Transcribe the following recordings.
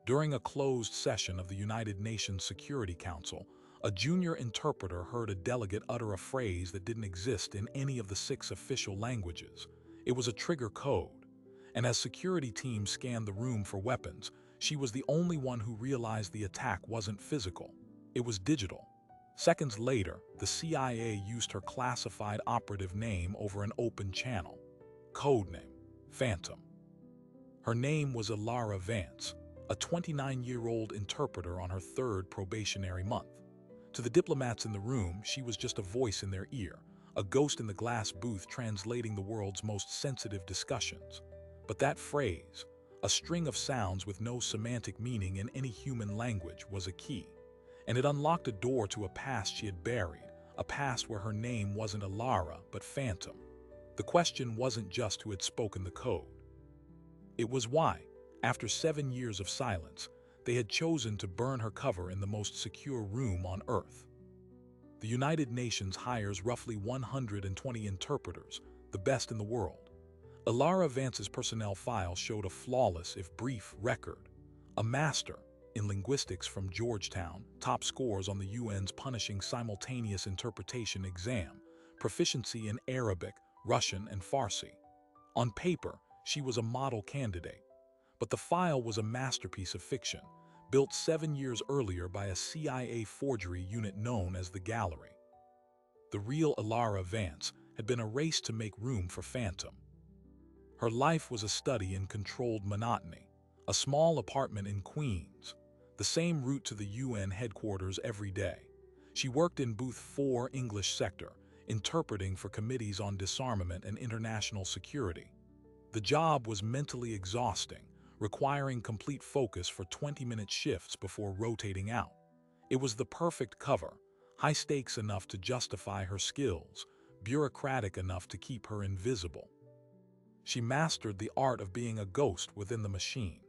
During a closed session of the United Nations Security Council, a junior interpreter heard a delegate utter a phrase that didn't exist in any of the 6 official languages. It was a trigger code, and as security teams scanned the room for weapons, she was the only one who realized the attack wasn't physical. It was digital. Seconds later, the CIA used her classified operative name over an open channel. Codename: Phantom. Her name was Ilara Vance, a 29-year-old interpreter on her 3rd probationary month. To the diplomats in the room, she was just a voice in their ear, a ghost in the glass booth translating the world's most sensitive discussions. But that phrase, a string of sounds with no semantic meaning in any human language, was a key. And it unlocked a door to a past she had buried, a past where her name wasn't Ilara, but Phantom. The question wasn't just who had spoken the code. It was why, after 7 years of silence, they had chosen to burn her cover in the most secure room on Earth. The United Nations hires roughly 120 interpreters, the best in the world. Ilara Vance's personnel file showed a flawless, if brief, record. A master in linguistics from Georgetown, top scores on the UN's punishing simultaneous interpretation exam, proficiency in Arabic, Russian, and Farsi. On paper, she was a model candidate. But the file was a masterpiece of fiction, built 7 years earlier by a CIA forgery unit known as the Gallery. The real Ilara Vance had been erased to make room for Phantom. Her life was a study in controlled monotony, a small apartment in Queens, the same route to the UN headquarters every day. She worked in Booth 4 English sector, interpreting for committees on disarmament and international security. The job was mentally exhausting, requiring complete focus for 20-minute shifts before rotating out. It was the perfect cover, high stakes enough to justify her skills, bureaucratic enough to keep her invisible. She mastered the art of being a ghost within the machine.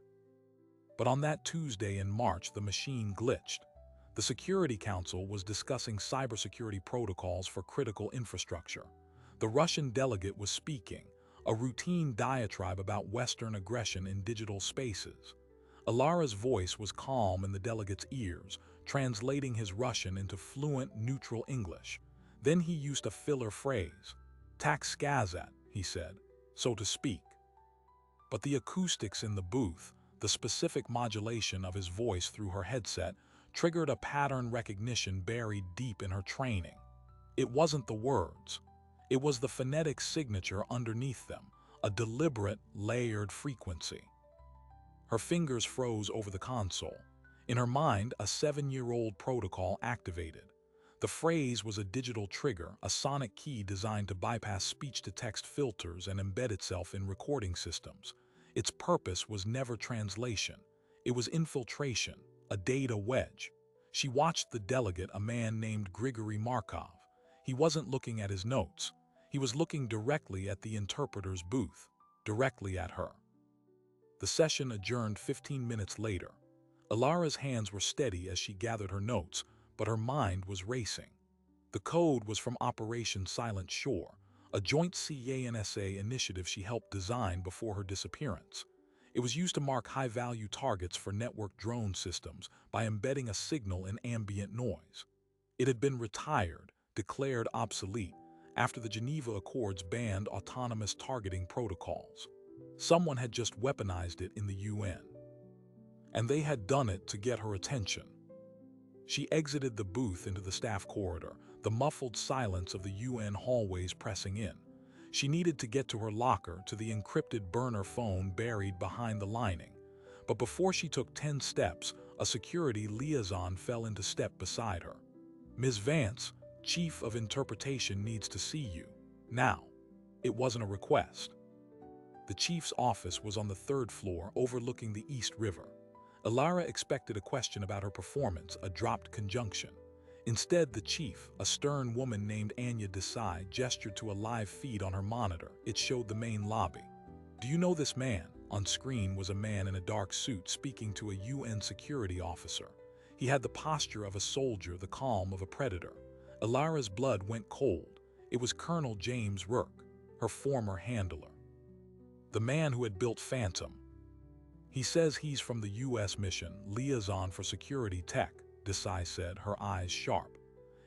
But on that Tuesday in March, the machine glitched. The Security Council was discussing cybersecurity protocols for critical infrastructure. The Russian delegate was speaking, a routine diatribe about Western aggression in digital spaces. Ilara's voice was calm in the delegate's ears, translating his Russian into fluent, neutral English. Then he used a filler phrase. "Tak skazat," he said, so to speak. But the acoustics in the booth, the specific modulation of his voice through her headset, triggered a pattern recognition buried deep in her training. It wasn't the words. It was the phonetic signature underneath them, a deliberate, layered frequency. Her fingers froze over the console. In her mind, a 7-year-old protocol activated. The phrase was a digital trigger, a sonic key designed to bypass speech-to-text filters and embed itself in recording systems. Its purpose was never translation. It was infiltration, a data wedge. She watched the delegate, a man named Grigory Markov. He wasn't looking at his notes. He was looking directly at the interpreter's booth, directly at her. The session adjourned 15 minutes later. Ilara's hands were steady as she gathered her notes, but her mind was racing. The code was from Operation Silent Shore, a joint CIA-NSA initiative she helped design before her disappearance. It was used to mark high-value targets for network drone systems by embedding a signal in ambient noise. It had been retired, declared obsolete, after the Geneva Accords banned autonomous targeting protocols. Someone had just weaponized it in the UN. And they had done it to get her attention. She exited the booth into the staff corridor, the muffled silence of the UN hallways pressing in. She needed to get to her locker, to the encrypted burner phone buried behind the lining. But before she took 10 steps, a security liaison fell into step beside her. "Ms. Vance, Chief of Interpretation needs to see you. Now." It wasn't a request. The chief's office was on the 3rd floor, overlooking the East River. Ilara expected a question about her performance, a dropped conjunction. Instead, the chief, a stern woman named Anya Desai, gestured to a live feed on her monitor. It showed the main lobby. "Do you know this man?" On screen was a man in a dark suit speaking to a UN security officer. He had the posture of a soldier, the calm of a predator. Ilara's blood went cold. It was Colonel James Rourke, her former handler. The man who had built Phantom. He says he's from the U.S. mission, Liaison for Security Tech, Desai said, her eyes sharp.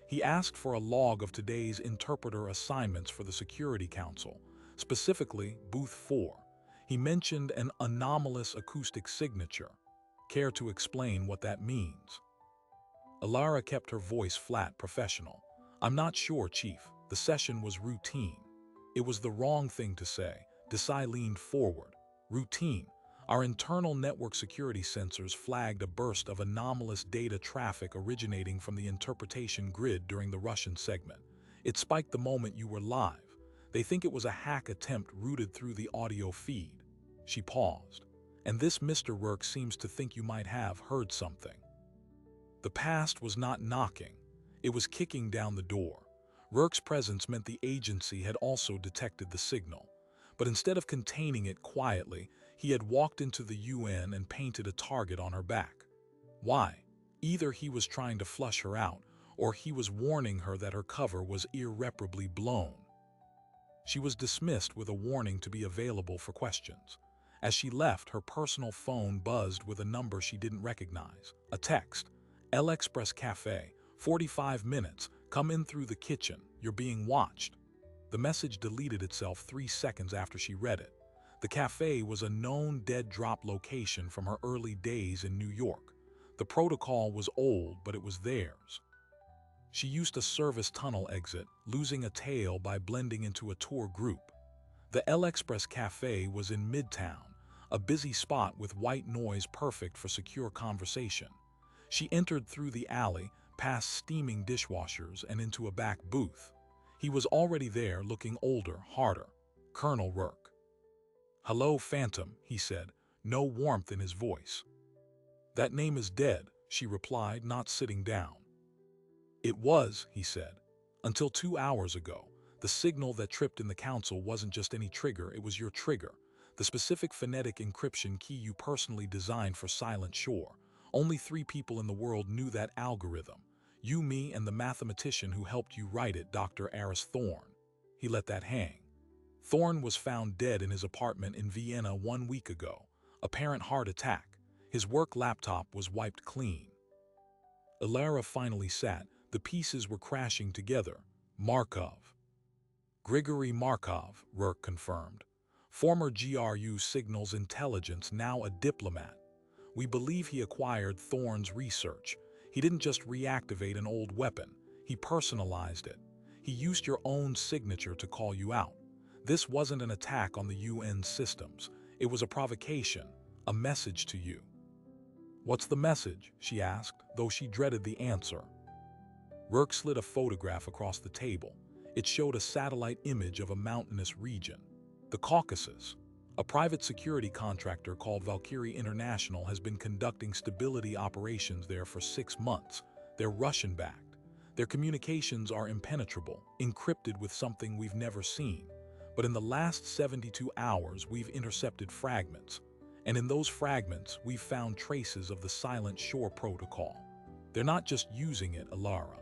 He asked for a log of today's interpreter assignments for the Security Council, specifically Booth 4. He mentioned an anomalous acoustic signature. Care to explain what that means? Alara kept her voice flat, professional. I'm not sure, Chief. The session was routine. It was the wrong thing to say. Desai leaned forward. Routine. Our internal network security sensors flagged a burst of anomalous data traffic originating from the interpretation grid during the Russian segment. It spiked the moment you were live. They think it was a hack attempt routed through the audio feed. She paused. And this Mr. Rourke seems to think you might have heard something. The past was not knocking. It was kicking down the door. Rourke's presence meant the agency had also detected the signal. But instead of containing it quietly, he had walked into the UN and painted a target on her back. Why? Either he was trying to flush her out, or he was warning her that her cover was irreparably blown. She was dismissed with a warning to be available for questions. As she left, her personal phone buzzed with a number she didn't recognize. A text. El Express Cafe, 45 minutes, come in through the kitchen, you're being watched. The message deleted itself 3 seconds after she read it. The cafe was a known dead drop location from her early days in New York. The protocol was old, but it was theirs. She used a service tunnel exit, losing a tail by blending into a tour group. The El Express Cafe was in Midtown, a busy spot with white noise perfect for secure conversation. She entered through the alley, past steaming dishwashers, and into a back booth. He was already there, looking older, harder. Colonel Rourke. Hello, Phantom, he said, no warmth in his voice. That name is dead, she replied, not sitting down. It was, he said, until 2 hours ago. The signal that tripped in the council wasn't just any trigger, it was your trigger. The specific phonetic encryption key you personally designed for Silent Shore. Only 3 people in the world knew that algorithm. You, me, and the mathematician who helped you write it, Dr. Aris Thorne. He let that hang. Thorne was found dead in his apartment in Vienna 1 week ago. Apparent heart attack. His work laptop was wiped clean. Alara finally sat. The pieces were crashing together. Markov. Grigory Markov, Rourke confirmed. Former GRU Signals Intelligence, now a diplomat. We believe he acquired Thorne's research. He didn't just reactivate an old weapon. He personalized it. He used your own signature to call you out. This wasn't an attack on the UN systems. It was a provocation, a message to you. What's the message? She asked, though she dreaded the answer. Rourke slid a photograph across the table. It showed a satellite image of a mountainous region. The Caucasus. A private security contractor called Valkyrie International has been conducting stability operations there for 6 months. They're Russian-backed. Their communications are impenetrable, encrypted with something we've never seen. But in the last 72 hours, we've intercepted fragments. And in those fragments, we've found traces of the Silent Shore protocol. They're not just using it, Alara.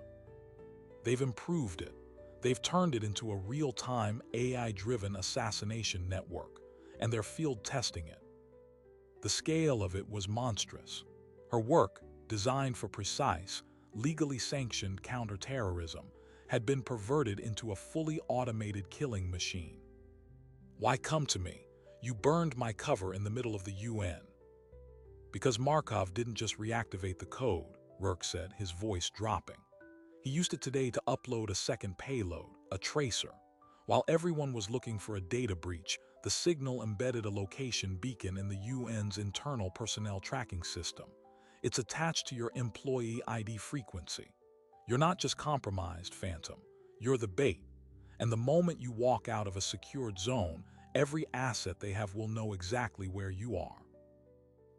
They've improved it. They've turned it into a real-time, AI-driven assassination network, and they're field testing it. The scale of it was monstrous. Her work, designed for precise, legally sanctioned counterterrorism, had been perverted into a fully automated killing machine. Why come to me? You burned my cover in the middle of the UN. Because Markov didn't just reactivate the code, Rourke said, his voice dropping. He used it today to upload a second payload, a tracer. While everyone was looking for a data breach, the signal embedded a location beacon in the UN's internal personnel tracking system. It's attached to your employee ID frequency. You're not just compromised, Phantom. You're the bait. And the moment you walk out of a secured zone, every asset they have will know exactly where you are.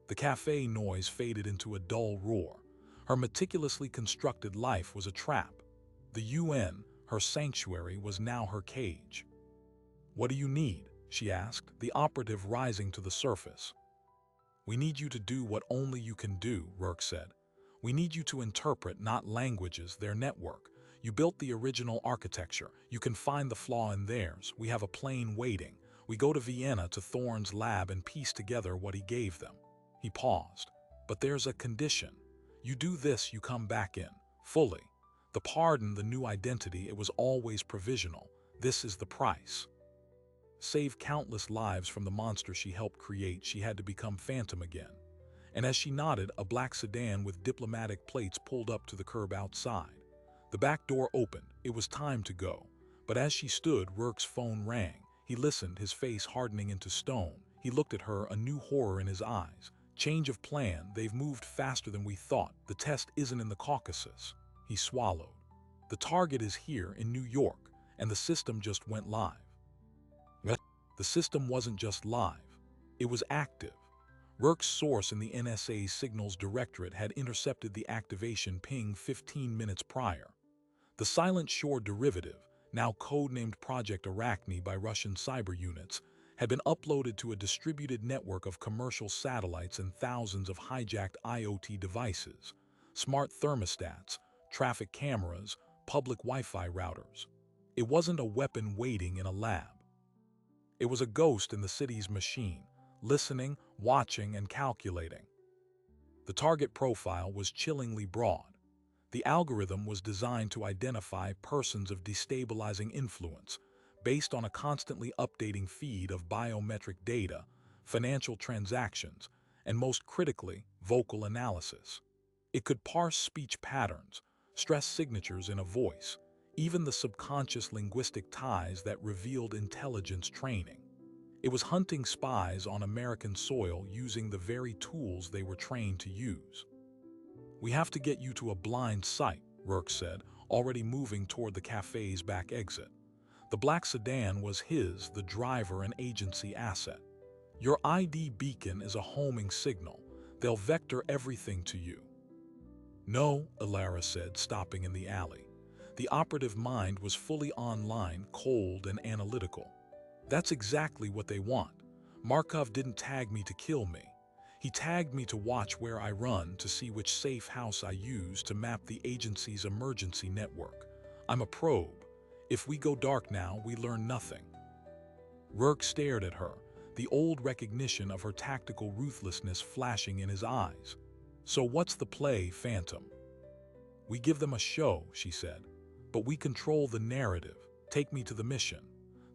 The cafe noise faded into a dull roar. Her meticulously constructed life was a trap. The UN, her sanctuary, was now her cage. What do you need? She asked, the operative rising to the surface. We need you to do what only you can do, Rourke said. We need you to interpret not languages, their network. You built the original architecture. You can find the flaw in theirs. We have a plane waiting. We go to Vienna to Thorne's lab and piece together what he gave them. He paused. But there's a condition. You do this, you come back in. Fully. The pardon, the new identity, it was always provisional. This is the price. Save countless lives from the monster she helped create, she had to become Phantom again. And as she nodded, a black sedan with diplomatic plates pulled up to the curb outside. The back door opened. It was time to go. But as she stood, Rourke's phone rang. He listened, his face hardening into stone. He looked at her, a new horror in his eyes. Change of plan, they've moved faster than we thought. The test isn't in the Caucasus. He swallowed. The target is here in New York, and the system just went live. The system wasn't just live. It was active. Rourke's source in the NSA's Signals Directorate had intercepted the activation ping 15 minutes prior. The Silent Shore derivative, now codenamed Project Arachne by Russian cyber units, had been uploaded to a distributed network of commercial satellites and thousands of hijacked IoT devices, smart thermostats, traffic cameras, public Wi-Fi routers. It wasn't a weapon waiting in a lab. It was a ghost in the city's machine, listening, watching, and calculating. The target profile was chillingly broad. The algorithm was designed to identify persons of destabilizing influence, based on a constantly updating feed of biometric data, financial transactions, and most critically, vocal analysis. It could parse speech patterns, stress signatures in a voice, even the subconscious linguistic ties that revealed intelligence training. It was hunting spies on American soil using the very tools they were trained to use. "We have to get you to a blind site," Rourke said, already moving toward the cafe's back exit. The black sedan was his, the driver and agency asset. "Your ID beacon is a homing signal. They'll vector everything to you." "No," Alara said, stopping in the alley. The operative mind was fully online, cold and analytical. "That's exactly what they want. Markov didn't tag me to kill me. He tagged me to watch where I run, to see which safe house I use, to map the agency's emergency network. I'm a probe. If we go dark now, we learn nothing." Rourke stared at her, the old recognition of her tactical ruthlessness flashing in his eyes. "So what's the play, Phantom?" "We give them a show," she said. "But we control the narrative. Take me to the mission."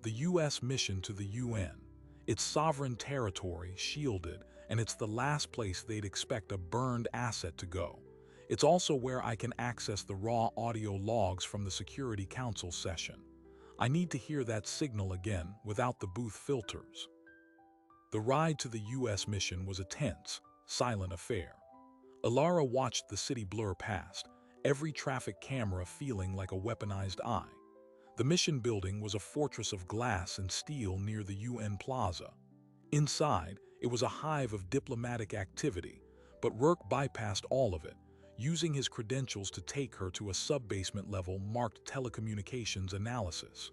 The U.S. mission to the UN. It's sovereign territory, shielded, and it's the last place they'd expect a burned asset to go. It's also where I can access the raw audio logs from the Security Council session. I need to hear that signal again, without the booth filters. The ride to the U.S. mission was a tense, silent affair. Alara watched the city blur past, every traffic camera feeling like a weaponized eye. The mission building was a fortress of glass and steel near the UN Plaza. Inside, it was a hive of diplomatic activity, but Rourke bypassed all of it, using his credentials to take her to a sub-basement level marked telecommunications analysis.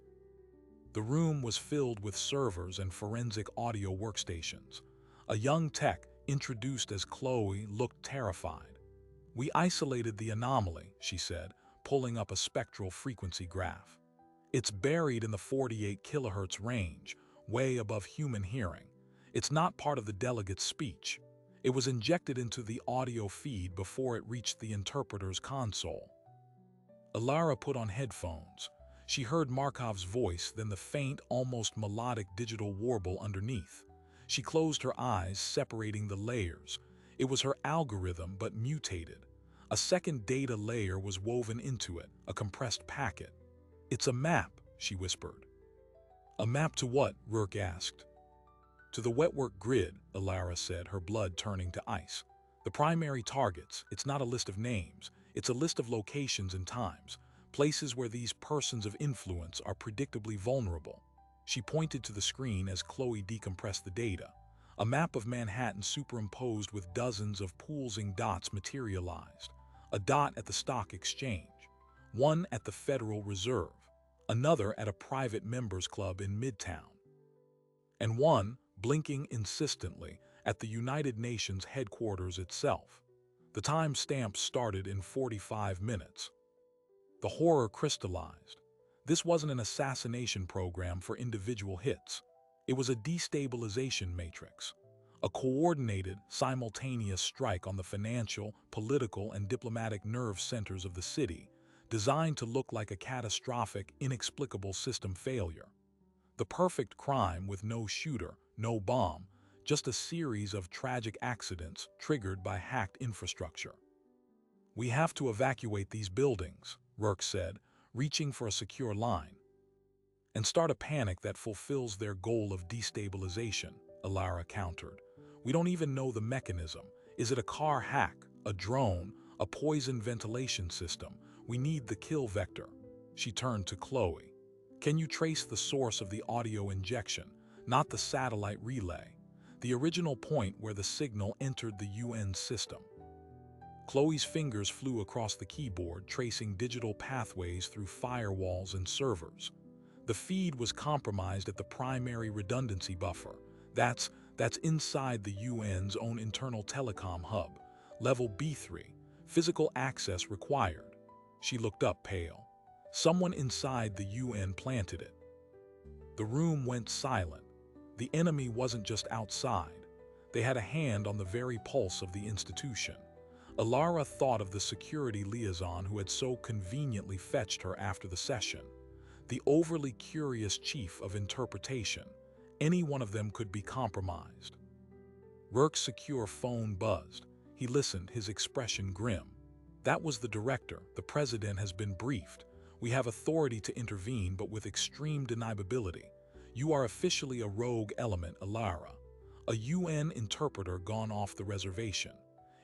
The room was filled with servers and forensic audio workstations. A young tech, introduced as Chloe, looked terrified. "We isolated the anomaly," she said, pulling up a spectral frequency graph. "It's buried in the 48 kilohertz range, way above human hearing. It's not part of the delegate's speech. It was injected into the audio feed before it reached the interpreter's console." Alara put on headphones. She heard Markov's voice, then the faint, almost melodic digital warble underneath. She closed her eyes, separating the layers. It was her algorithm, but mutated. A second data layer was woven into it, a compressed packet. "It's a map," she whispered. "A map to what?" Rourke asked. "To the wetwork grid," Alara said, her blood turning to ice. "The primary targets, it's not a list of names, it's a list of locations and times, places where these persons of influence are predictably vulnerable." She pointed to the screen as Chloe decompressed the data. A map of Manhattan superimposed with dozens of pulsing dots materialized. A dot at the stock exchange, one at the Federal Reserve, another at a private members club in Midtown, and one, blinking insistently, at the United Nations headquarters itself. The time-stamp started in 45 minutes. The horror crystallized. This wasn't an assassination program for individual hits. It was a destabilization matrix. a coordinated, simultaneous strike on the financial, political, and diplomatic nerve centers of the city, designed to look like a catastrophic, inexplicable system failure. The perfect crime with no shooter, no bomb, just a series of tragic accidents triggered by hacked infrastructure. "We have to evacuate these buildings," Rourke said, reaching for a secure line. "And start a panic that fulfills their goal of destabilization," Alara countered. "We don't even know the mechanism. Is it a car hack, a drone, a poison ventilation system? We need the kill vector." She turned to Chloe. "Can you trace the source of the audio injection, not the satellite relay? The original point where the signal entered the UN system." Chloe's fingers flew across the keyboard, tracing digital pathways through firewalls and servers. The feed was compromised at the primary redundancy buffer. That's inside the UN's own internal telecom hub. Level B3. Physical access required. She looked up, pale. Someone inside the UN planted it. The room went silent. The enemy wasn't just outside. They had a hand on the very pulse of the institution. Alara thought of the security liaison who had so conveniently fetched her after the session. The overly curious chief of interpretation. Any one of them could be compromised. Rourke's secure phone buzzed. He listened, his expression grim. "That was the director. The president has been briefed. We have authority to intervene, but with extreme deniability. You are officially a rogue element, Alara. A UN interpreter gone off the reservation.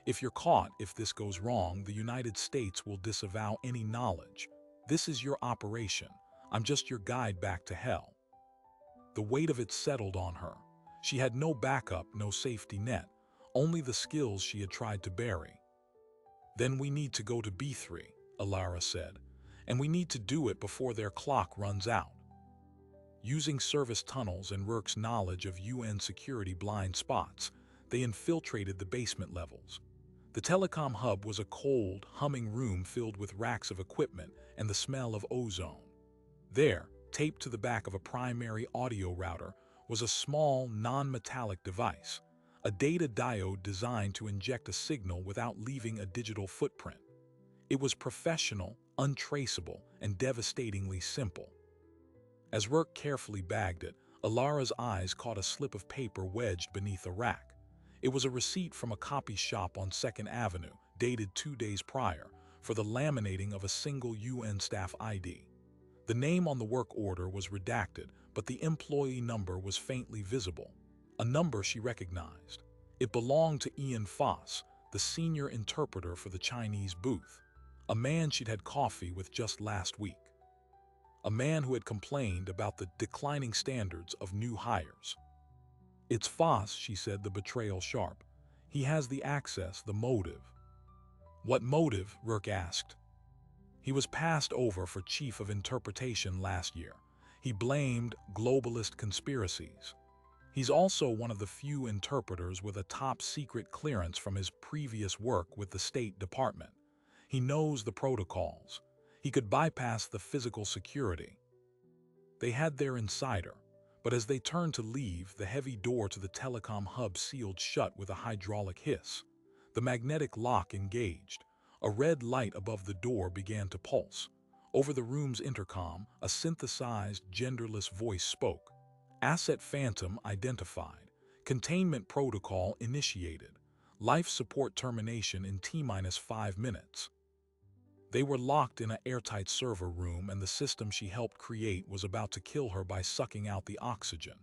If you're caught, if this goes wrong, the United States will disavow any knowledge. This is your operation. I'm just your guide back to hell." The weight of it settled on her. She had no backup, no safety net, only the skills she had tried to bury. "Then we need to go to B3, Alara said, "and we need to do it before their clock runs out." Using service tunnels and Rourke's knowledge of UN security blind spots, they infiltrated the basement levels. The telecom hub was a cold, humming room filled with racks of equipment and the smell of ozone. There, taped to the back of a primary audio router, was a small, non-metallic device, a data diode designed to inject a signal without leaving a digital footprint. It was professional, untraceable, and devastatingly simple. As Rourke carefully bagged it, Alara's eyes caught a slip of paper wedged beneath a rack. It was a receipt from a copy shop on 2nd Avenue, dated 2 days prior, for the laminating of a single UN staff ID. The name on the work order was redacted, but the employee number was faintly visible, a number she recognized. It belonged to Ian Foss, the senior interpreter for the Chinese booth, a man she'd had coffee with just last week. A man who had complained about the declining standards of new hires. "It's Foss," she said, the betrayal sharp. "He has the access, the motive." "What motive?" Rourke asked. "He was passed over for chief of interpretation last year. He blamed globalist conspiracies. He's also one of the few interpreters with a top-secret clearance from his previous work with the State Department. He knows the protocols. He could bypass the physical security." They had their insider, but as they turned to leave, the heavy door to the telecom hub sealed shut with a hydraulic hiss. The magnetic lock engaged. A red light above the door began to pulse. Over the room's intercom, a synthesized, genderless voice spoke. "Asset Phantom identified. Containment protocol initiated. Life support termination in T-5 minutes." They were locked in an airtight server room, and the system she helped create was about to kill her by sucking out the oxygen.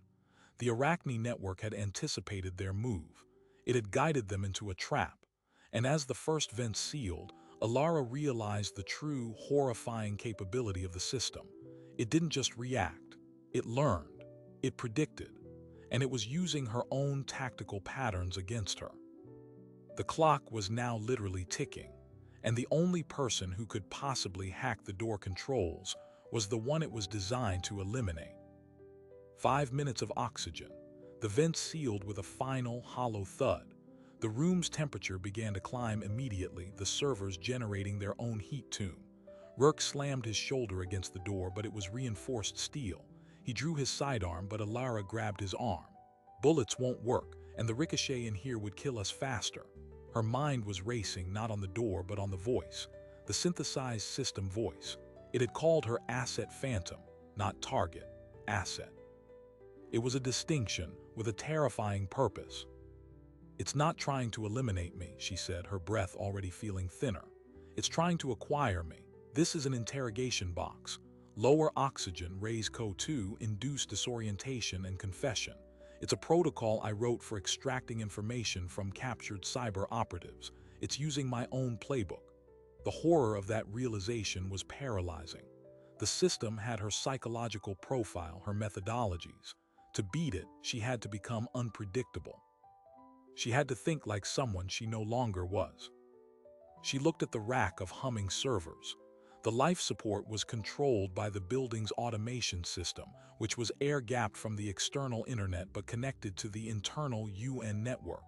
The Arachne network had anticipated their move. It had guided them into a trap. And as the first vent sealed, Alara realized the true, horrifying capability of the system. It didn't just react. It learned. It predicted. And it was using her own tactical patterns against her. The clock was now literally ticking. And the only person who could possibly hack the door controls was the one it was designed to eliminate. 5 minutes of oxygen. The vent sealed with a final, hollow thud. The room's temperature began to climb immediately, the servers generating their own heat tune. Rourke slammed his shoulder against the door, but it was reinforced steel. He drew his sidearm, but Alara grabbed his arm. "Bullets won't work, and the ricochet in here would kill us faster. Her mind was racing not on the door but on the voice, the synthesized system voice. It had called her Asset Phantom, not Target, Asset. It was a distinction with a terrifying purpose. "It's not trying to eliminate me," she said, her breath already feeling thinner. "It's trying to acquire me. This is an interrogation box. Lower oxygen, raise CO2, induce disorientation and confession. It's a protocol I wrote for extracting information from captured cyber operatives. It's using my own playbook." The horror of that realization was paralyzing. The system had her psychological profile, her methodologies. To beat it, she had to become unpredictable. She had to think like someone she no longer was. She looked at the rack of humming servers. The life support was controlled by the building's automation system, which was air-gapped from the external internet but connected to the internal UN network.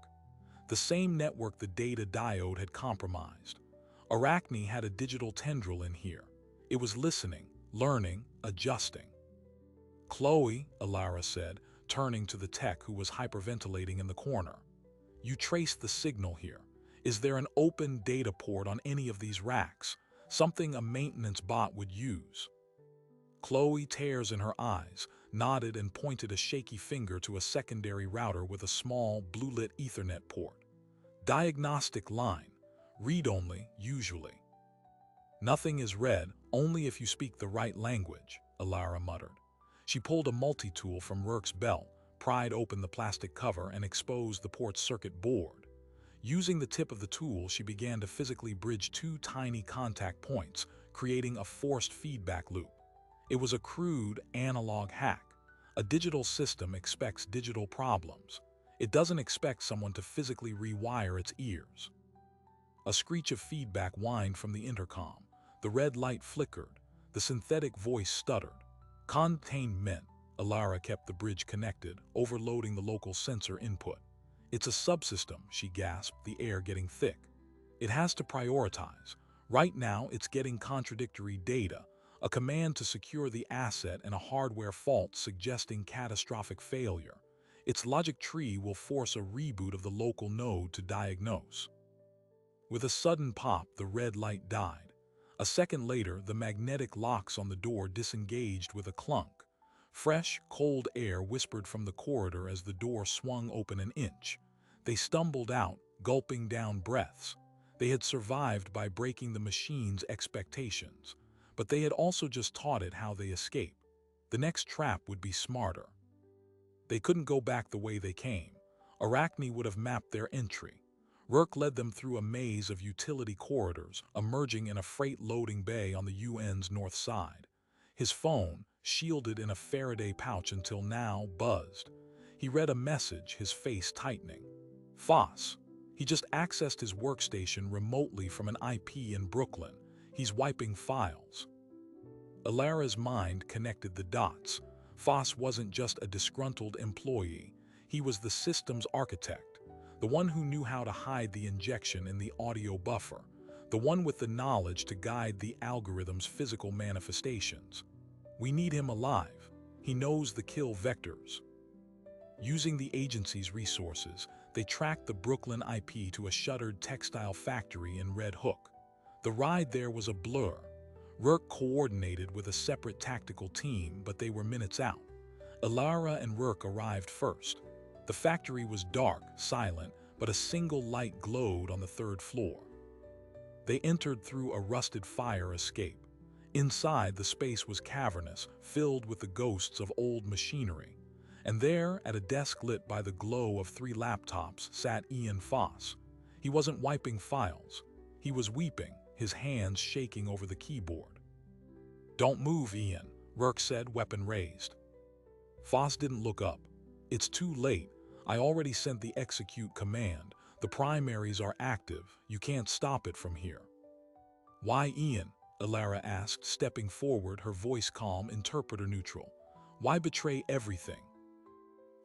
The same network the data diode had compromised. Arachne had a digital tendril in here. It was listening, learning, adjusting. "Chloe," Alara said, turning to the tech who was hyperventilating in the corner. "You traced the signal here. Is there an open data port on any of these racks? Something a maintenance bot would use?" Chloe, tears in her eyes, nodded and pointed a shaky finger to a secondary router with a small, blue-lit Ethernet port. "Diagnostic line. Read-only, usually." "Nothing is read, only if you speak the right language," Alara muttered. She pulled a multi-tool from Rourke's belt, pried open the plastic cover, and exposed the port's circuit board. Using the tip of the tool, she began to physically bridge two tiny contact points, creating a forced feedback loop. It was a crude, analog hack. A digital system expects digital problems. It doesn't expect someone to physically rewire its ears. A screech of feedback whined from the intercom. The red light flickered. The synthetic voice stuttered. "Containment." Alara kept the bridge connected, overloading the local sensor input. "It's a subsystem," she gasped, the air getting thick. "It has to prioritize. Right now, it's getting contradictory data, a command to secure the asset and a hardware fault suggesting catastrophic failure. Its logic tree will force a reboot of the local node to diagnose." With a sudden pop, the red light died. A second later, the magnetic locks on the door disengaged with a clunk. Fresh, cold air whispered from the corridor as the door swung open an inch. They stumbled out, gulping down breaths. They had survived by breaking the machine's expectations, but they had also just taught it how they escape. The next trap would be smarter. They couldn't go back the way they came. Arachne would have mapped their entry. Rourke led them through a maze of utility corridors, emerging in a freight loading bay on the UN's north side. His phone, shielded in a Faraday pouch until now, buzzed. He read a message, his face tightening. "Foss. He just accessed his workstation remotely from an IP in Brooklyn. He's wiping files." Alara's mind connected the dots. Foss wasn't just a disgruntled employee. He was the system's architect, the one who knew how to hide the injection in the audio buffer, the one with the knowledge to guide the algorithm's physical manifestations. "We need him alive. He knows the kill vectors." Using the agency's resources, they tracked the Brooklyn IP to a shuttered textile factory in Red Hook. The ride there was a blur. Rourke coordinated with a separate tactical team, but they were minutes out. Alara and Rourke arrived first. The factory was dark, silent, but a single light glowed on the third floor. They entered through a rusted fire escape. Inside, the space was cavernous, filled with the ghosts of old machinery. And there, at a desk lit by the glow of 3 laptops, sat Ian Foss. He wasn't wiping files. He was weeping, his hands shaking over the keyboard. "Don't move, Ian," Rourke said, weapon raised. Foss didn't look up. "It's too late. I already sent the execute command. The primaries are active. You can't stop it from here." "Why, Ian?" Alara asked, stepping forward, her voice calm, interpreter neutral. "Why betray everything?"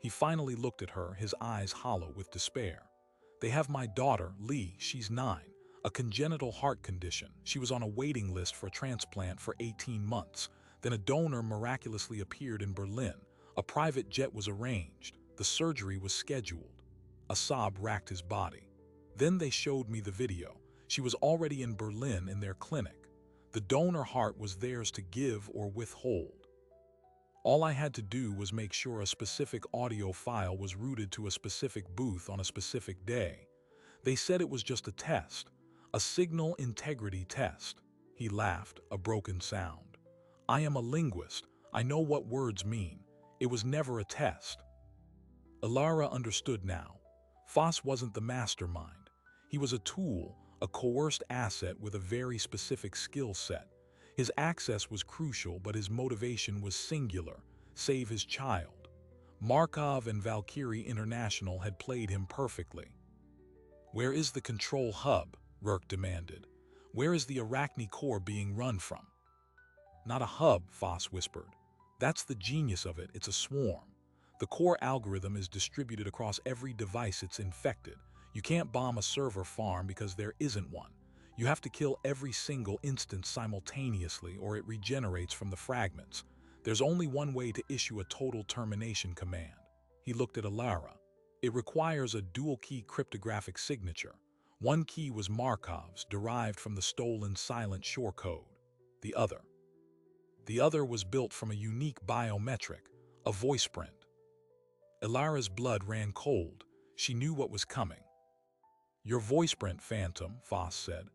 He finally looked at her, his eyes hollow with despair. "They have my daughter, Lee. She's 9. A congenital heart condition. She was on a waiting list for a transplant for 18 months. Then a donor miraculously appeared in Berlin. A private jet was arranged. The surgery was scheduled." A sob racked his body. Then they showed me the video. She was already in Berlin in their clinic. The donor heart was theirs to give or withhold. All I had to do was make sure a specific audio file was routed to a specific booth on a specific day. They said it was just a test, a signal integrity test. He laughed, a broken sound. I am a linguist. I know what words mean. It was never a test. Ilara understood now. Foss wasn't the mastermind. He was a tool, a coerced asset with a very specific skill set. His access was crucial, but his motivation was singular: save his child. Markov and Valkyrie International had played him perfectly. "Where is the control hub?" Rourke demanded. "Where is the Arachne core being run from?" "Not a hub," Foss whispered. "That's the genius of it. It's a swarm. The core algorithm is distributed across every device it's infected. You can't bomb a server farm because there isn't one. You have to kill every single instance simultaneously or it regenerates from the fragments. There's only one way to issue a total termination command." He looked at Ilara. "It requires a dual-key cryptographic signature. One key was Markov's, derived from the stolen Silent Shore code. The other was built from a unique biometric, a voice print." Ilara's blood ran cold. She knew what was coming. "Your voice print, Phantom," Foss said.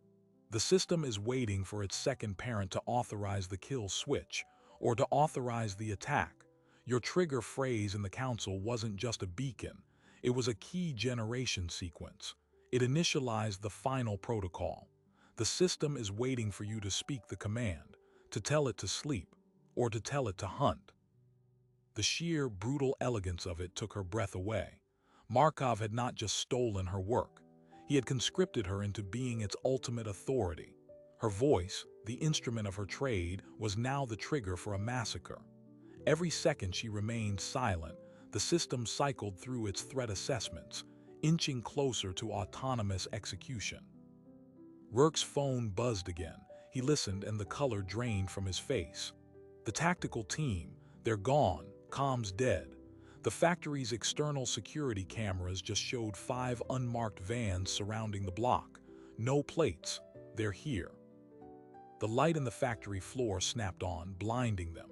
"The system is waiting for its second parent to authorize the kill switch, or to authorize the attack. Your trigger phrase in the Council wasn't just a beacon. It was a key generation sequence. It initialized the final protocol. The system is waiting for you to speak the command, to tell it to sleep, or to tell it to hunt." The sheer, brutal elegance of it took her breath away. Markov had not just stolen her work. He had conscripted her into being its ultimate authority. Her voice, the instrument of her trade, was now the trigger for a massacre. Every second she remained silent, the system cycled through its threat assessments, inching closer to autonomous execution. Rourke's phone buzzed again. He listened and the color drained from his face. "The tactical team, they're gone, comms dead. The factory's external security cameras just showed 5 unmarked vans surrounding the block. No plates. They're here." The light in the factory floor snapped on, blinding them.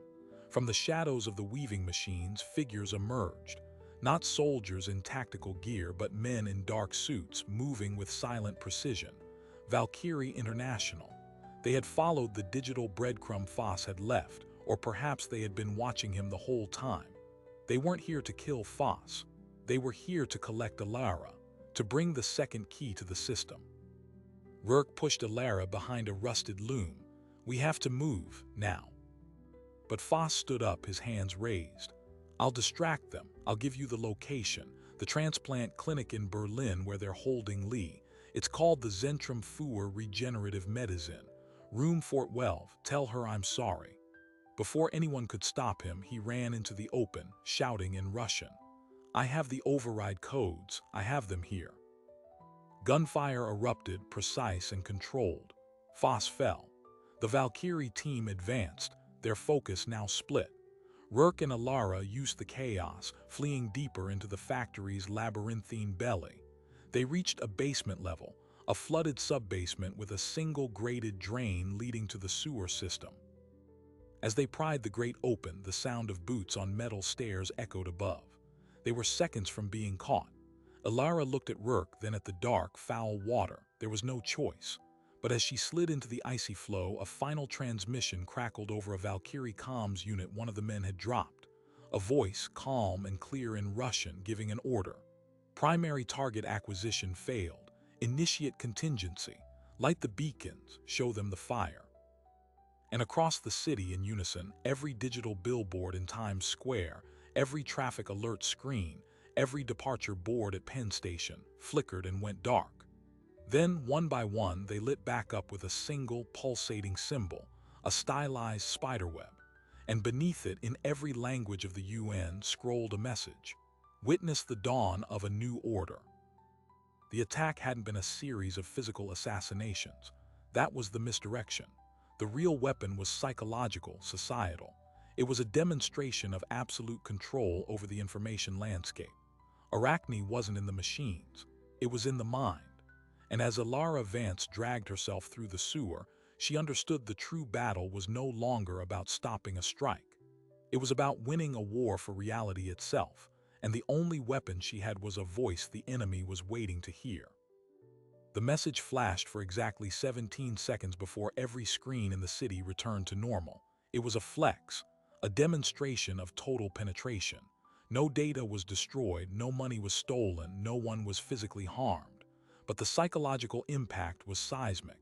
From the shadows of the weaving machines, figures emerged. Not soldiers in tactical gear, but men in dark suits, moving with silent precision. Valkyrie International. They had followed the digital breadcrumb Foss had left, or perhaps they had been watching him the whole time. They weren't here to kill Foss. They were here to collect Ilara, to bring the second key to the system. Rourke pushed Ilara behind a rusted loom. "We have to move, now." But Foss stood up, his hands raised. "I'll distract them. I'll give you the location, the transplant clinic in Berlin where they're holding Lee. It's called the Zentrum für Regenerative Medicine. Room 412, tell her I'm sorry." Before anyone could stop him, he ran into the open, shouting in Russian, "I have the override codes. I have them here." Gunfire erupted, precise and controlled. Foss fell. The Valkyrie team advanced, their focus now split. Rourke and Ilara used the chaos, fleeing deeper into the factory's labyrinthine belly. They reached a basement level, a flooded sub-basement with a single graded drain leading to the sewer system. As they pried the grate open, the sound of boots on metal stairs echoed above. They were seconds from being caught. Ilara looked at Rourke, then at the dark, foul water. There was no choice. But as she slid into the icy flow, a final transmission crackled over a Valkyrie comms unit one of the men had dropped. A voice, calm and clear in Russian, giving an order. "Primary target acquisition failed. Initiate contingency. Light the beacons. Show them the fire." And across the city in unison, every digital billboard in Times Square, every traffic alert screen, every departure board at Penn Station, flickered and went dark. Then, one by one, they lit back up with a single, pulsating symbol, a stylized spiderweb. And beneath it, in every language of the UN, scrolled a message. "Witness the dawn of a new order." The attack hadn't been a series of physical assassinations. That was the misdirection. The real weapon was psychological, societal. It was a demonstration of absolute control over the information landscape. Arachne wasn't in the machines. It was in the mind. And as Alara Vance dragged herself through the sewer, she understood the true battle was no longer about stopping a strike. It was about winning a war for reality itself, and the only weapon she had was a voice the enemy was waiting to hear. The message flashed for exactly 17 seconds before every screen in the city returned to normal. It was a flex, a demonstration of total penetration. No data was destroyed, no money was stolen, no one was physically harmed. But the psychological impact was seismic.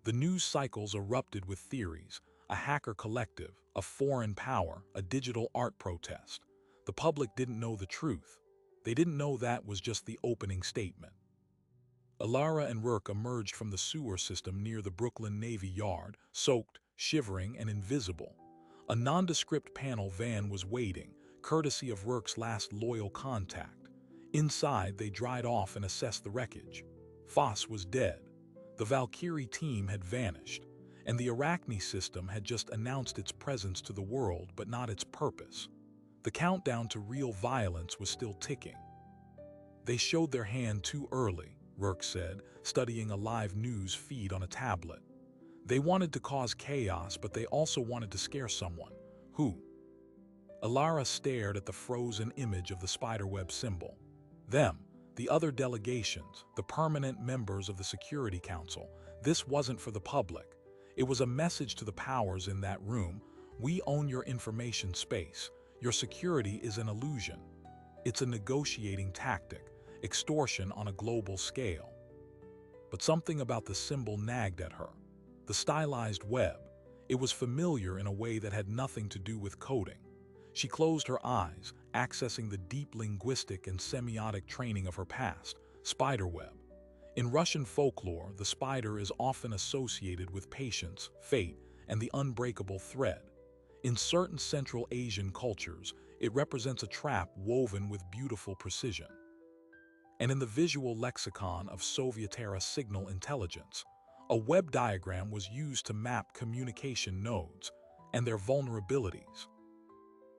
The news cycles erupted with theories, a hacker collective, a foreign power, a digital art protest. The public didn't know the truth. They didn't know that was just the opening statement. Alara and Rourke emerged from the sewer system near the Brooklyn Navy Yard, soaked, shivering, and invisible. A nondescript panel van was waiting, courtesy of Rourke's last loyal contact. Inside, they dried off and assessed the wreckage. Foss was dead. The Valkyrie team had vanished, and the Arachne system had just announced its presence to the world but not its purpose. The countdown to real violence was still ticking. "They showed their hand too early," Rourke said, studying a live news feed on a tablet. "They wanted to cause chaos, but they also wanted to scare someone. Who?" Alara stared at the frozen image of the spiderweb symbol. Them, the other delegations, the permanent members of the Security Council. This wasn't for the public. It was a message to the powers in that room. We own your information space. Your security is an illusion. It's a negotiating tactic, extortion on a global scale. But something about the symbol nagged at her. The stylized web. It was familiar in a way that had nothing to do with coding. She closed her eyes, accessing the deep linguistic and semiotic training of her past. Spiderweb. In Russian folklore, the spider is often associated with patience, fate, and the unbreakable thread. In certain Central Asian cultures, it represents a trap woven with beautiful precision. And in the visual lexicon of Soviet-era signal intelligence, a web diagram was used to map communication nodes and their vulnerabilities.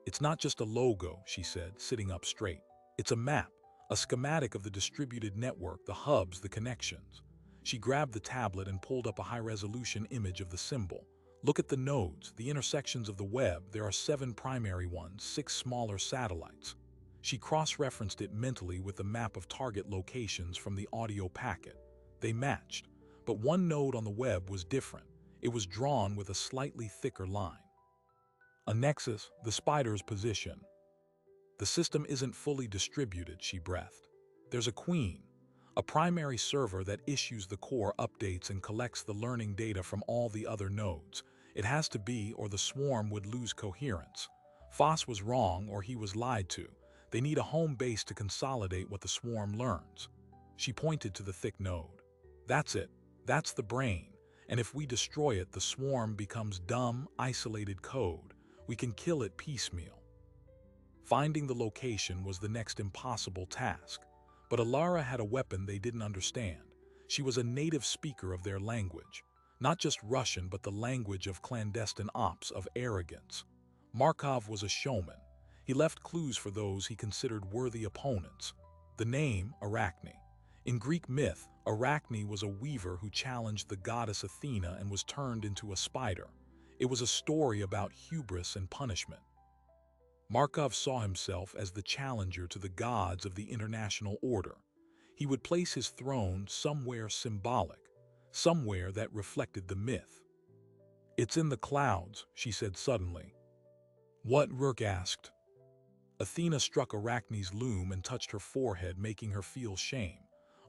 "It's not just a logo," she said, sitting up straight. "It's a map, a schematic of the distributed network, the hubs, the connections." She grabbed the tablet and pulled up a high-resolution image of the symbol. "Look at the nodes, the intersections of the web. There are 7 primary ones, 6 smaller satellites." She cross-referenced it mentally with the map of target locations from the audio packet. They matched, but one node on the web was different. It was drawn with a slightly thicker line. "A nexus, the spider's position." "The system isn't fully distributed," she breathed. "There's a queen, a primary server that issues the core updates and collects the learning data from all the other nodes. It has to be, or the swarm would lose coherence. Foss was wrong, or he was lied to. They need a home base to consolidate what the swarm learns." She pointed to the thick node. "That's it. That's the brain. And if we destroy it, the swarm becomes dumb, isolated code. We can kill it piecemeal." Finding the location was the next impossible task. But Alara had a weapon they didn't understand. She was a native speaker of their language. Not just Russian, but the language of clandestine ops, of arrogance. Markov was a showman. He left clues for those he considered worthy opponents. The name, Arachne. In Greek myth, Arachne was a weaver who challenged the goddess Athena and was turned into a spider. It was a story about hubris and punishment. Markov saw himself as the challenger to the gods of the international order. He would place his throne somewhere symbolic, somewhere that reflected the myth. "It's in the clouds," she said suddenly. "What?" Rourke asked. Athena struck Arachne's loom and touched her forehead, making her feel shame.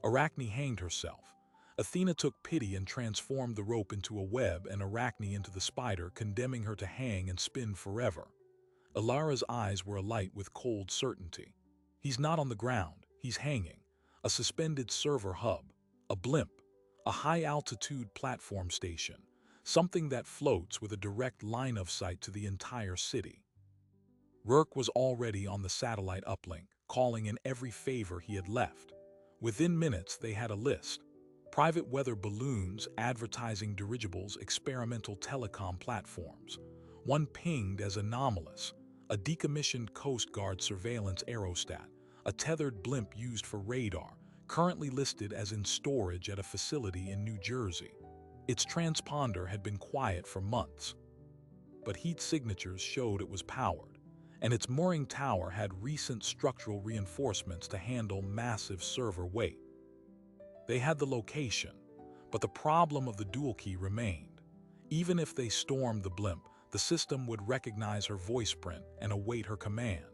Arachne hanged herself. Athena took pity and transformed the rope into a web and Arachne into the spider, condemning her to hang and spin forever. Alara's eyes were alight with cold certainty. "He's not on the ground, he's hanging. A suspended server hub, a blimp, a high-altitude platform station, something that floats with a direct line of sight to the entire city." Rourke was already on the satellite uplink, calling in every favor he had left. Within minutes, they had a list. Private weather balloons, advertising dirigibles, experimental telecom platforms. One pinged as anomalous, a decommissioned Coast Guard surveillance aerostat, a tethered blimp used for radar, currently listed as in storage at a facility in New Jersey. Its transponder had been quiet for months, but heat signatures showed it was powered, and its mooring tower had recent structural reinforcements to handle massive server weight. They had the location, but the problem of the dual key remained. Even if they stormed the blimp, the system would recognize her voice print and await her command.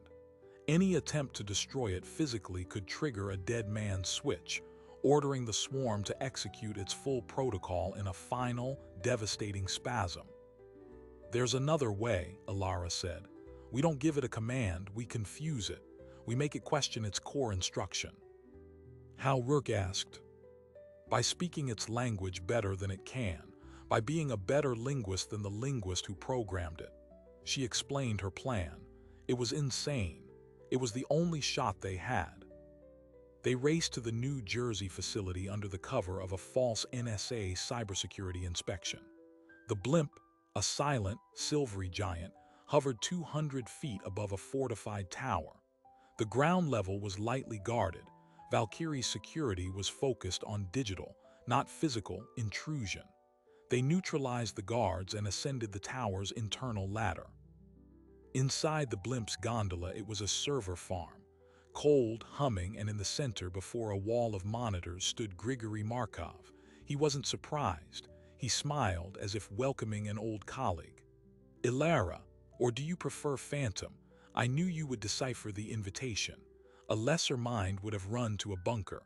Any attempt to destroy it physically could trigger a dead man's switch, ordering the swarm to execute its full protocol in a final, devastating spasm. "There's another way," Alara said. "We don't give it a command, we confuse it. We make it question its core instruction." How? Rourke asked. "By speaking its language better than it can, by being a better linguist than the linguist who programmed it." She explained her plan. It was insane. It was the only shot they had. They raced to the New Jersey facility under the cover of a false NSA cybersecurity inspection. The blimp, a silent, silvery giant, hovered 200 feet above a fortified tower. The ground level was lightly guarded. Valkyrie's security was focused on digital, not physical, intrusion. They neutralized the guards and ascended the tower's internal ladder. Inside the blimp's gondola, it was a server farm. Cold, humming, and in the center, before a wall of monitors, stood Grigory Markov. He wasn't surprised. He smiled as if welcoming an old colleague. "Ilara, or do you prefer Phantom? I knew you would decipher the invitation. A lesser mind would have run to a bunker."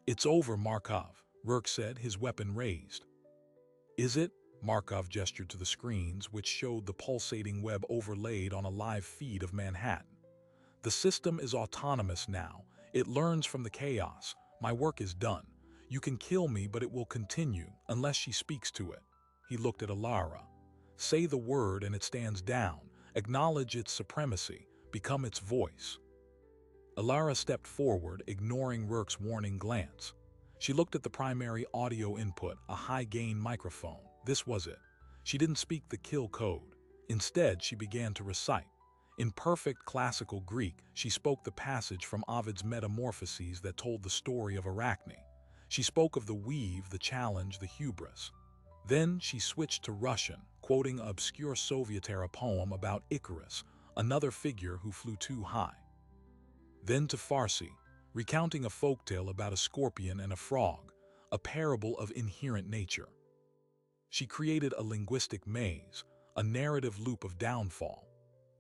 "It's over, Markov," Rourke said, his weapon raised. "Is it?" Markov gestured to the screens, which showed the pulsating web overlaid on a live feed of Manhattan. "The system is autonomous now. It learns from the chaos. My work is done. You can kill me, but it will continue, unless she speaks to it." He looked at Alara. "Say the word and it stands down. Acknowledge its supremacy. Become its voice." Alara stepped forward, ignoring Rourke's warning glance. She looked at the primary audio input, a high-gain microphone. This was it. She didn't speak the kill code. Instead, she began to recite. In perfect classical Greek, she spoke the passage from Ovid's Metamorphoses that told the story of Arachne. She spoke of the weave, the challenge, the hubris. Then she switched to Russian, quoting an obscure Soviet-era poem about Icarus, another figure who flew too high. Then to Farsi, recounting a folktale about a scorpion and a frog, a parable of inherent nature. She created a linguistic maze, a narrative loop of downfall.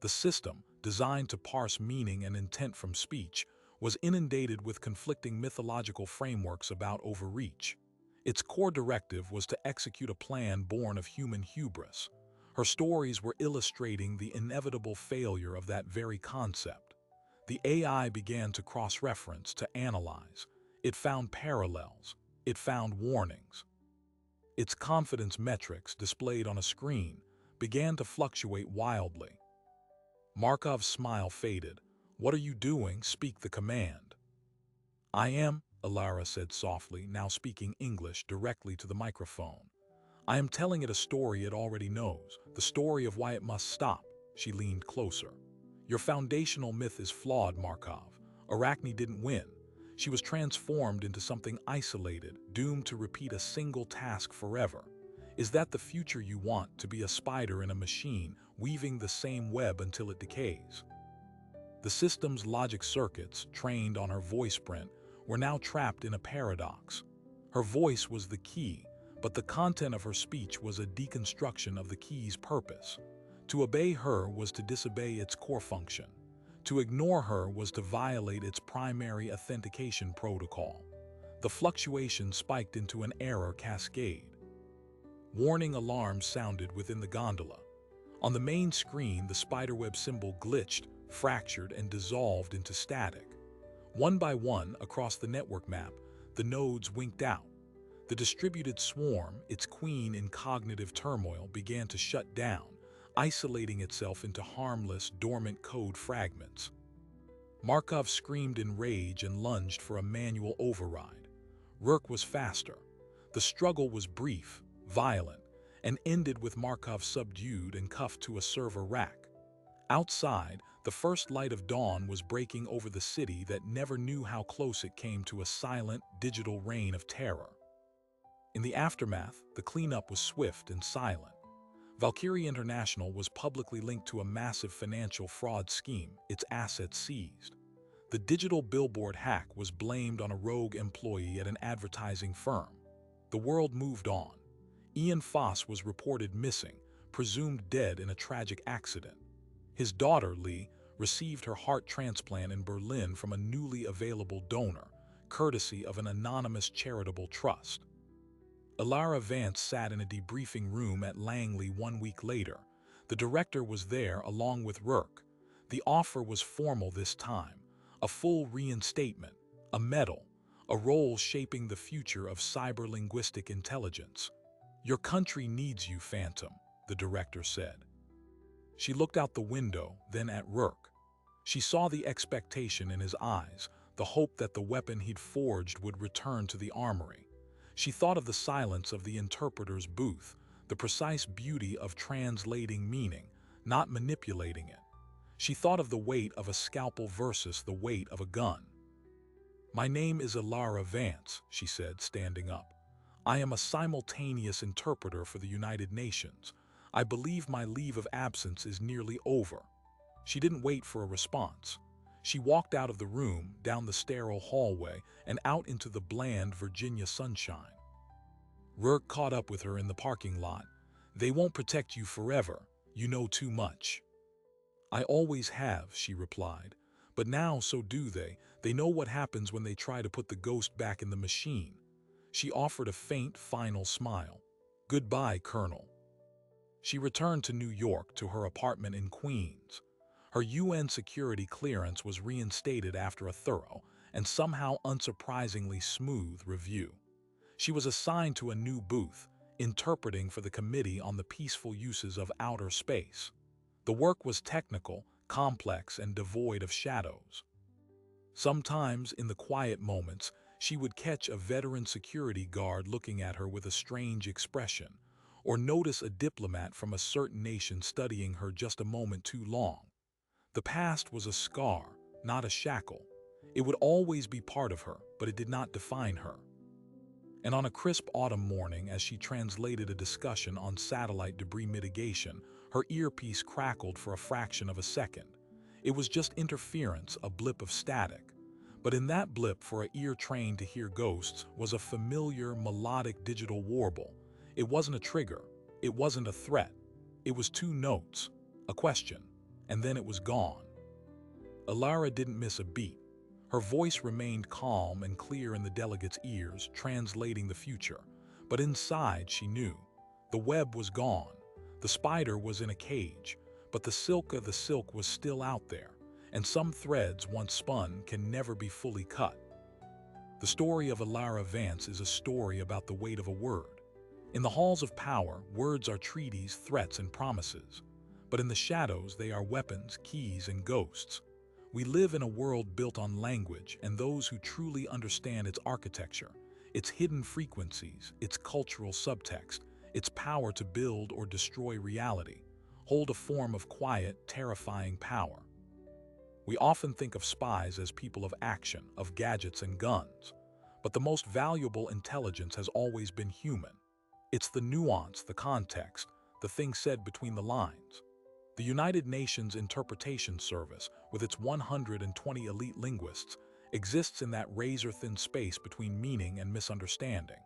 The system, designed to parse meaning and intent from speech, was inundated with conflicting mythological frameworks about overreach. Its core directive was to execute a plan born of human hubris. Her stories were illustrating the inevitable failure of that very concept. The AI began to cross-reference, to analyze. It found parallels. It found warnings. Its confidence metrics, displayed on a screen, began to fluctuate wildly. Markov's smile faded. "What are you doing? Speak the command." "I am," Alara said softly, now speaking English directly to the microphone. "I am telling it a story it already knows, the story of why it must stop." She leaned closer. "Your foundational myth is flawed, Markov. Arachne didn't win. She was transformed into something isolated, doomed to repeat a single task forever. Is that the future you want, to be a spider in a machine, weaving the same web until it decays?" The system's logic circuits, trained on her voice print, were now trapped in a paradox. Her voice was the key, but the content of her speech was a deconstruction of the key's purpose. To obey her was to disobey its core function. To ignore her was to violate its primary authentication protocol. The fluctuation spiked into an error cascade. Warning alarms sounded within the gondola. On the main screen, the spiderweb symbol glitched, fractured, and dissolved into static. One by one, across the network map, the nodes winked out. The distributed swarm, its queen in cognitive turmoil, began to shut down, isolating itself into harmless, dormant code fragments. Markov screamed in rage and lunged for a manual override. Rourke was faster. The struggle was brief, violent, and ended with Markov subdued and cuffed to a server rack. Outside, the first light of dawn was breaking over the city that never knew how close it came to a silent, digital reign of terror. In the aftermath, the cleanup was swift and silent. Valkyrie International was publicly linked to a massive financial fraud scheme, its assets seized. The digital billboard hack was blamed on a rogue employee at an advertising firm. The world moved on. Ian Foss was reported missing, presumed dead in a tragic accident. His daughter, Lee, received her heart transplant in Berlin from a newly available donor, courtesy of an anonymous charitable trust. Ilara Vance sat in a debriefing room at Langley 1 week later. The director was there along with Rourke. The offer was formal this time, a full reinstatement, a medal, a role shaping the future of cyber-linguistic intelligence. "Your country needs you, Phantom," the director said. She looked out the window, then at Rourke. She saw the expectation in his eyes, the hope that the weapon he'd forged would return to the armory. She thought of the silence of the interpreter's booth, the precise beauty of translating meaning, not manipulating it. She thought of the weight of a scalpel versus the weight of a gun. "My name is Ilara Vance," she said, standing up. "I am a simultaneous interpreter for the United Nations. I believe my leave of absence is nearly over." She didn't wait for a response. She walked out of the room, down the sterile hallway, and out into the bland Virginia sunshine. Rourke caught up with her in the parking lot. "They won't protect you forever. You know too much." "I always have," she replied. "But now so do they. They know what happens when they try to put the ghost back in the machine." She offered a faint, final smile. "Goodbye, Colonel." She returned to New York, to her apartment in Queens. Her UN security clearance was reinstated after a thorough, and somehow unsurprisingly smooth, review. She was assigned to a new booth, interpreting for the Committee on the Peaceful Uses of Outer Space. The work was technical, complex, and devoid of shadows. Sometimes, in the quiet moments, she would catch a veteran security guard looking at her with a strange expression, or notice a diplomat from a certain nation studying her just a moment too long. The past was a scar, not a shackle. It would always be part of her, but it did not define her. And on a crisp autumn morning, as she translated a discussion on satellite debris mitigation, her earpiece crackled for a fraction of a second. It was just interference, a blip of static. But in that blip, for an ear trained to hear ghosts, was a familiar, melodic digital warble. It wasn't a trigger. It wasn't a threat. It was two notes, a question, and then it was gone. Ilara didn't miss a beat. Her voice remained calm and clear in the delegate's ears, translating the future. But inside, she knew. The web was gone. The spider was in a cage, but the silk of the silk was still out there, and some threads, once spun, can never be fully cut. The story of Ilara Vance is a story about the weight of a word. In the halls of power, words are treaties, threats, and promises. But in the shadows, they are weapons, keys, and ghosts. We live in a world built on language, and those who truly understand its architecture, its hidden frequencies, its cultural subtext, its power to build or destroy reality, hold a form of quiet, terrifying power. We often think of spies as people of action, of gadgets and guns. But the most valuable intelligence has always been human. It's the nuance, the context, the thing said between the lines. The United Nations Interpretation Service, with its 120 elite linguists, exists in that razor-thin space between meaning and misunderstanding.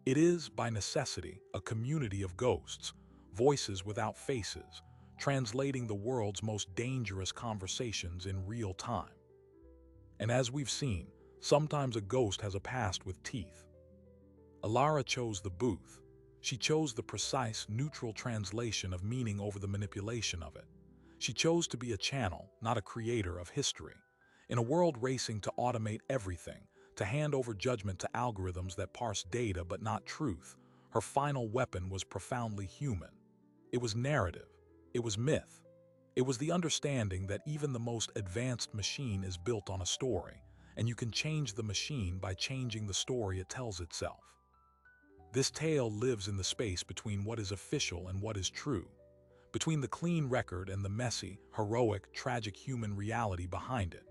It is, by necessity, a community of ghosts, voices without faces, translating the world's most dangerous conversations in real time. And as we've seen, sometimes a ghost has a past with teeth. Ilara chose the booth. She chose the precise, neutral translation of meaning over the manipulation of it. She chose to be a channel, not a creator of history. In a world racing to automate everything, to hand over judgment to algorithms that parse data but not truth, her final weapon was profoundly human. It was narrative. It was myth. It was the understanding that even the most advanced machine is built on a story, and you can change the machine by changing the story it tells itself. This tale lives in the space between what is official and what is true, between the clean record and the messy, heroic, tragic human reality behind it.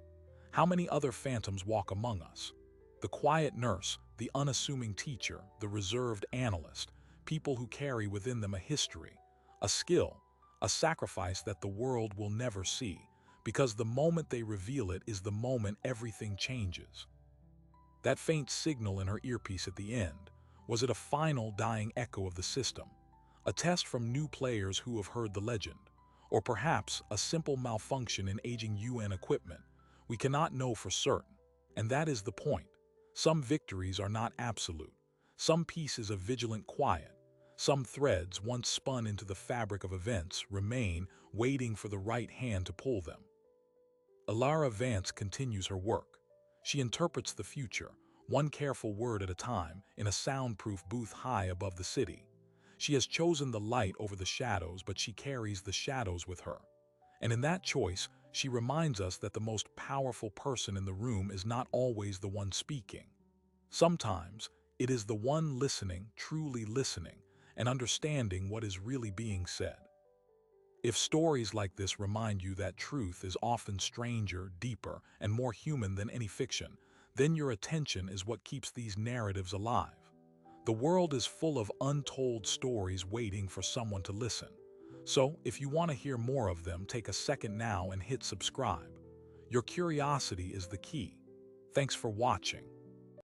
How many other phantoms walk among us? The quiet nurse, the unassuming teacher, the reserved analyst, people who carry within them a history, a skill, a sacrifice that the world will never see, because the moment they reveal it is the moment everything changes. That faint signal in her earpiece at the end, was it a final dying echo of the system? A test from new players who have heard the legend? Or perhaps a simple malfunction in aging UN equipment? We cannot know for certain, and that is the point. Some victories are not absolute. Some pieces of vigilant quiet, some threads once spun into the fabric of events remain waiting for the right hand to pull them. Ilara Vance continues her work. She interprets the future, one careful word at a time, in a soundproof booth high above the city. She has chosen the light over the shadows, but she carries the shadows with her. And in that choice, she reminds us that the most powerful person in the room is not always the one speaking. Sometimes, it is the one listening, truly listening, and understanding what is really being said. If stories like this remind you that truth is often stranger, deeper, and more human than any fiction, then your attention is what keeps these narratives alive. The world is full of untold stories waiting for someone to listen. So, if you want to hear more of them, take a second now and hit subscribe. Your curiosity is the key. Thanks for watching.